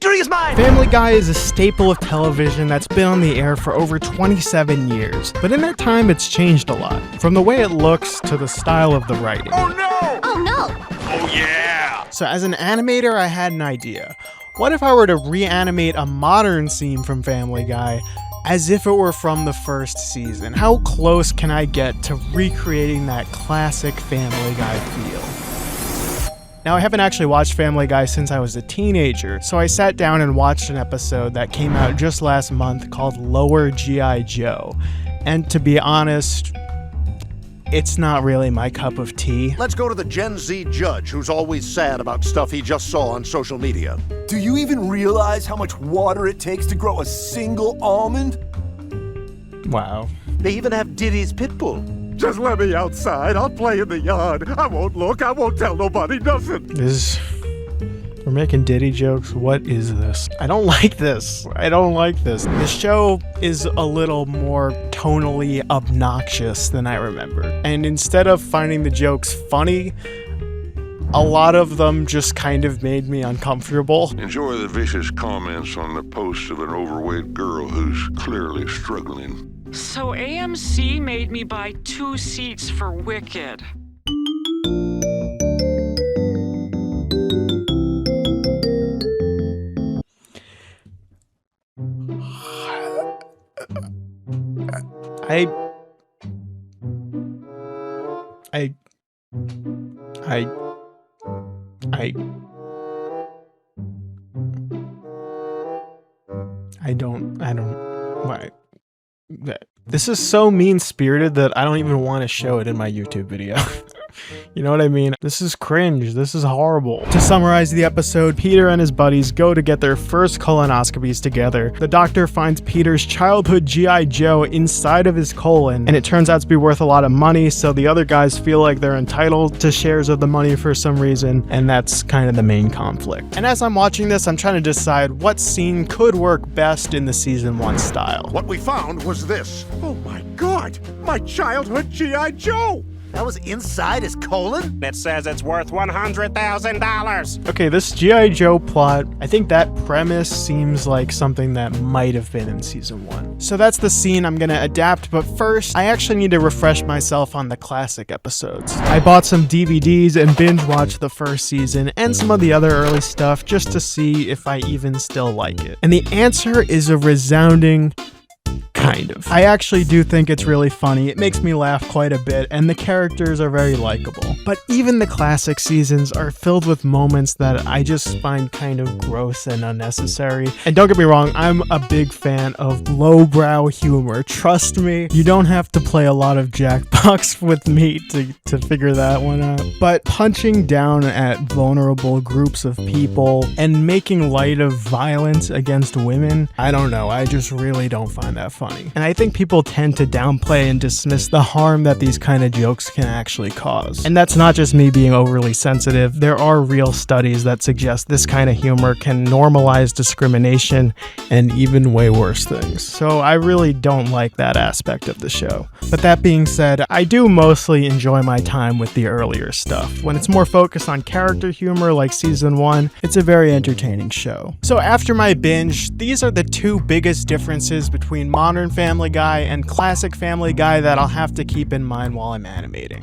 victory is mine! Family Guy is a staple of television that's been on the air for over 27 years, but in that time it's changed a lot. From the way it looks to the style of the writing. Oh no! Oh no! Oh yeah! So as an animator, I had an idea. What if I were to reanimate a modern scene from Family Guy as if it were from the first season? How close can I get to recreating that classic Family Guy feel? Now, I haven't actually watched Family Guy since I was a teenager, so I sat down and watched an episode that came out just last month called Lower G.I. Joe. And to be honest, it's not really my cup of tea. Let's go to the Gen Z judge who's always sad about stuff he just saw on social media. Do you even realize how much water it takes to grow a single almond? Wow. They even have Diddy's Pitbull. Just let me outside. I'll play in the yard. I won't look. I won't tell nobody nothing. We're making Diddy jokes. What is this? I don't like this. I don't like this. The show is a little more tonally obnoxious than I remember. And instead of finding the jokes funny, a lot of them just kind of made me uncomfortable. Enjoy the vicious comments on the post of an overweight girl who's clearly struggling. So AMC made me buy 2 seats for Wicked. I don't, why? This is so mean-spirited that I don't even want to show it in my YouTube video. You know what I mean? This is cringe. This is horrible. To summarize the episode, Peter and his buddies go to get their first colonoscopies together. The doctor finds Peter's childhood G.I. Joe inside of his colon, and it turns out to be worth a lot of money, so the other guys feel like they're entitled to shares of the money for some reason, and that's kind of the main conflict. And as I'm watching this, I'm trying to decide what scene could work best in the season 1 style. What we found was this. Oh my God! My childhood G.I. Joe! That was inside his colon? It says it's worth $100,000. Okay, this G.I. Joe plot, I think that premise seems like something that might have been in season 1. So that's the scene I'm gonna adapt, but first, I actually need to refresh myself on the classic episodes. I bought some DVDs and binge watched the first season and some of the other early stuff just to see if I even still like it. And the answer is a resounding kind of. I actually do think it's really funny. It makes me laugh quite a bit, and the characters are very likable. But even the classic seasons are filled with moments that I just find kind of gross and unnecessary. And don't get me wrong, I'm a big fan of lowbrow humor. Trust me, you don't have to play a lot of Jackbox with me to figure that one out. But punching down at vulnerable groups of people and making light of violence against women, I don't know, I just really don't find that funny. And I think people tend to downplay and dismiss the harm that these kind of jokes can actually cause. And that's not just me being overly sensitive. There are real studies that suggest this kind of humor can normalize discrimination and even way worse things. So I really don't like that aspect of the show. But that being said, I do mostly enjoy my time with the earlier stuff. When it's more focused on character humor like season 1, it's a very entertaining show. So after my binge, these are the 2 biggest differences between modern Family Guy and classic Family Guy that I'll have to keep in mind while I'm animating.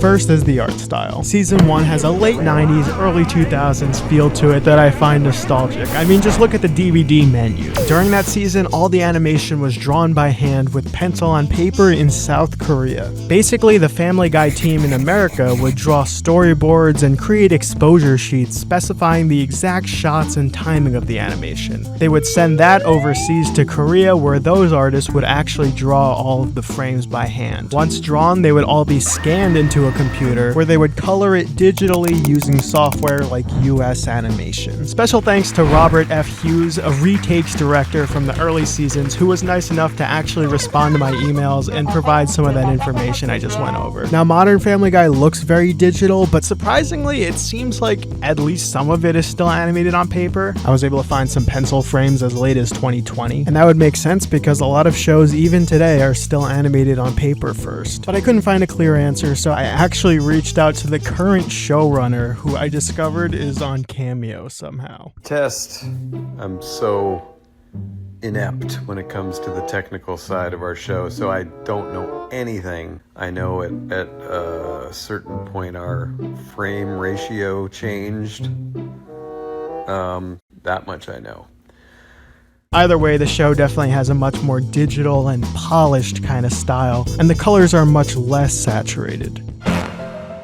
First is the art style. Season 1 has a late 90s, early 2000s feel to it that I find nostalgic. I mean, just look at the DVD menu. During that season, all the animation was drawn by hand with pencil on paper in South Korea. Basically, the Family Guy team in America would draw storyboards and create exposure sheets specifying the exact shots and timing of the animation. They would send that overseas to Korea, where those artists would actually draw all of the frames by hand. Once drawn, they would all be scanned into a computer where they would color it digitally using software like US Animation. Special thanks to Robert F. Hughes, a retakes director from the early seasons, who was nice enough to actually respond to my emails and provide some of that information I just went over. Now, modern Family Guy looks very digital, but surprisingly, it seems like at least some of it is still animated on paper. I was able to find some pencil frames as late as 2020, and that would make sense because a lot of shows even today are still animated on paper first. But I couldn't find a clear answer, so I actually reached out to the current showrunner, who I discovered is on Cameo somehow. Test, I'm so inept when it comes to the technical side of our show, so I don't know anything. I know at a certain point our frame ratio changed. That much I know. Either way, the show definitely has a much more digital and polished kind of style, and the colors are much less saturated.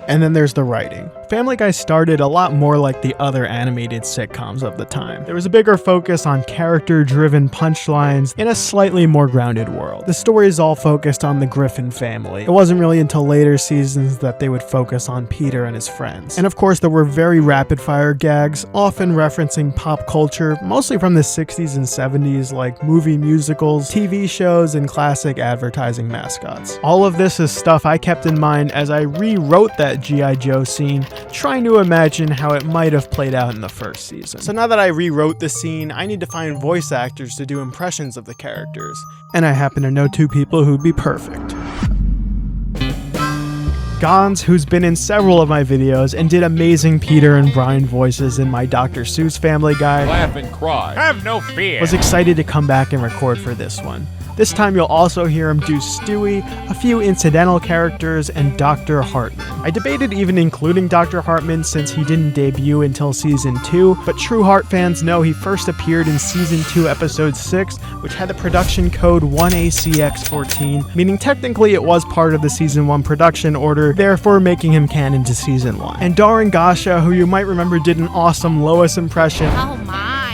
And then there's the writing. Family Guy started a lot more like the other animated sitcoms of the time. There was a bigger focus on character-driven punchlines in a slightly more grounded world. The story is all focused on the Griffin family. It wasn't really until later seasons that they would focus on Peter and his friends. And of course, there were very rapid-fire gags, often referencing pop culture, mostly from the 60s and 70s, like movie musicals, TV shows, and classic advertising mascots. All of this is stuff I kept in mind as I rewrote that G.I. Joe scene, trying to imagine how it might have played out in the first season. So now that I rewrote the scene, I need to find voice actors to do impressions of the characters. And I happen to know two people who'd be perfect. Gonz, who's been in several of my videos and did amazing Peter and Brian voices in my Dr. Seuss Family Guy, Laugh and cry. Have no fear. was excited to come back and record for this one. This time you'll also hear him do Stewie, a few incidental characters, and Dr. Hartman. I debated even including Dr. Hartman since he didn't debut until Season 2, but true Hart fans know he first appeared in Season 2 Episode 6, which had the production code 1ACX14, meaning technically it was part of the Season 1 production order, therefore making him canon to Season 1. And Daringashia, who you might remember did an awesome Lois impression,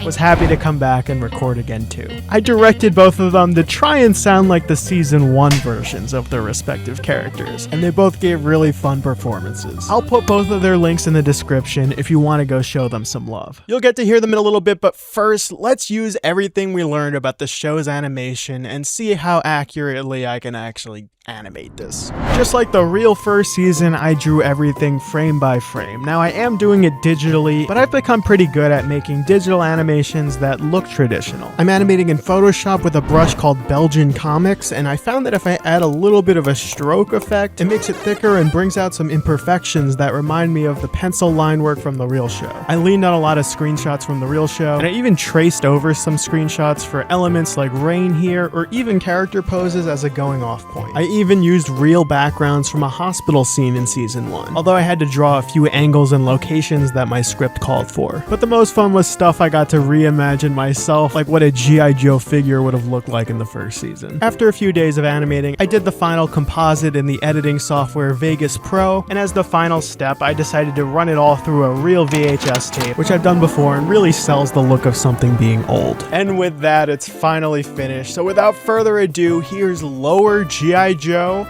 was happy to come back and record again too. I directed both of them to try and sound like the Season 1 versions of their respective characters, and they both gave really fun performances. I'll put both of their links in the description if you want to go show them some love. You'll get to hear them in a little bit, but first, let's use everything we learned about the show's animation and see how accurately I can actually animate this. Just like the real first season, I drew everything frame by frame. Now I am doing it digitally, but I've become pretty good at making digital animations that look traditional. I'm animating in Photoshop with a brush called Belgian Comics, and I found that if I add a little bit of a stroke effect, it makes it thicker and brings out some imperfections that remind me of the pencil line work from the real show. I leaned on a lot of screenshots from the real show, and I even traced over some screenshots for elements like rain here, or even character poses as a going off point. I even used real backgrounds from a hospital scene in Season 1, although I had to draw a few angles and locations that my script called for. But the most fun was stuff I got to reimagine myself, like what a G.I. Joe figure would have looked like in the first season. After a few days of animating, I did the final composite in the editing software Vegas Pro, and as the final step, I decided to run it all through a real VHS tape, which I've done before and really sells the look of something being old. And with that, it's finally finished. So without further ado, here's Lower G.I. Joe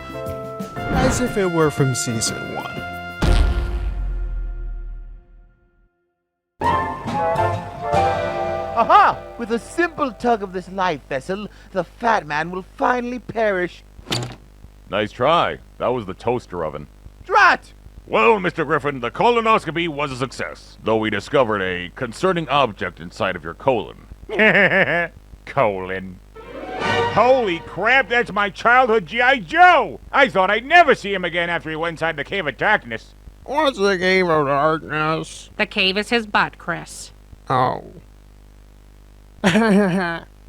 as if it were from Season 1. Aha! With a simple tug of this life vessel, the fat man will finally perish. Nice try. That was the toaster oven. Drat! Well, Mr. Griffin, the colonoscopy was a success, though we discovered a concerning object inside of your colon. Colon. Holy crap, that's my childhood G.I. Joe! I thought I'd never see him again after he went inside the Cave of Darkness. What's the Cave of Darkness? The cave is his butt, Chris. Oh.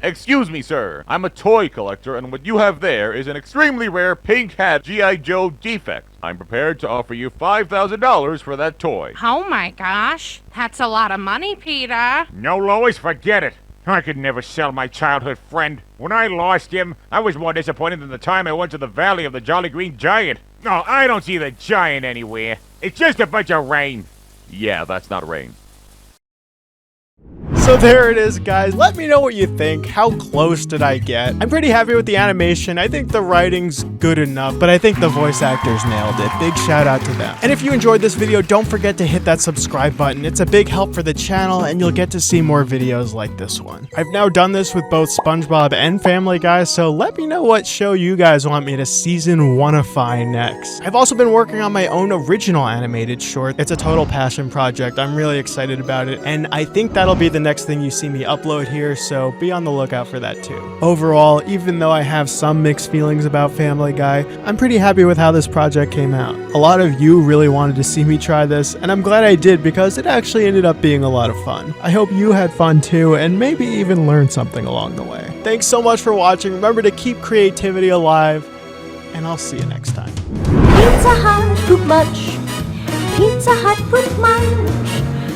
Excuse me, sir. I'm a toy collector, and what you have there is an extremely rare pink hat G.I. Joe defect. I'm prepared to offer you $5,000 for that toy. Oh my gosh, that's a lot of money, Peter. No, Lois, forget it. I could never sell my childhood friend. When I lost him, I was more disappointed than the time I went to the Valley of the Jolly Green Giant. No, I don't see the giant anywhere. It's just a bunch of rain. Yeah, that's not rain. So there it is, guys. Let me know what you think. How close did I get? I'm pretty happy with the animation. I think the writing's good enough, but I think the voice actors nailed it. Big shout out to them. And if you enjoyed this video, don't forget to hit that subscribe button. It's a big help for the channel, and you'll get to see more videos like this one. I've now done this with both SpongeBob and Family Guy, so let me know what show you guys want me to Season 1-ify next. I've also been working on my own original animated short. It's a total passion project. I'm really excited about it, and I think that'll be the next next thing you see me upload here, so be on the lookout for that too. Overall, even though I have some mixed feelings about Family Guy, I'm pretty happy with how this project came out. A lot of you really wanted to see me try this, and I'm glad I did because it actually ended up being a lot of fun. I hope you had fun too, and maybe even learned something along the way. Thanks so much for watching. Remember to keep creativity alive, and I'll see you next time. Pizza Hut, poop much. Pizza Hut, poop much.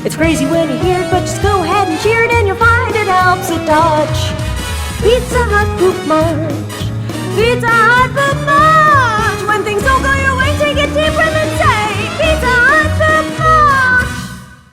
It's crazy when you hear it, but just go ahead and cheer it, and you'll find it helps a touch. Pizza Hut, poop much. Pizza Hut.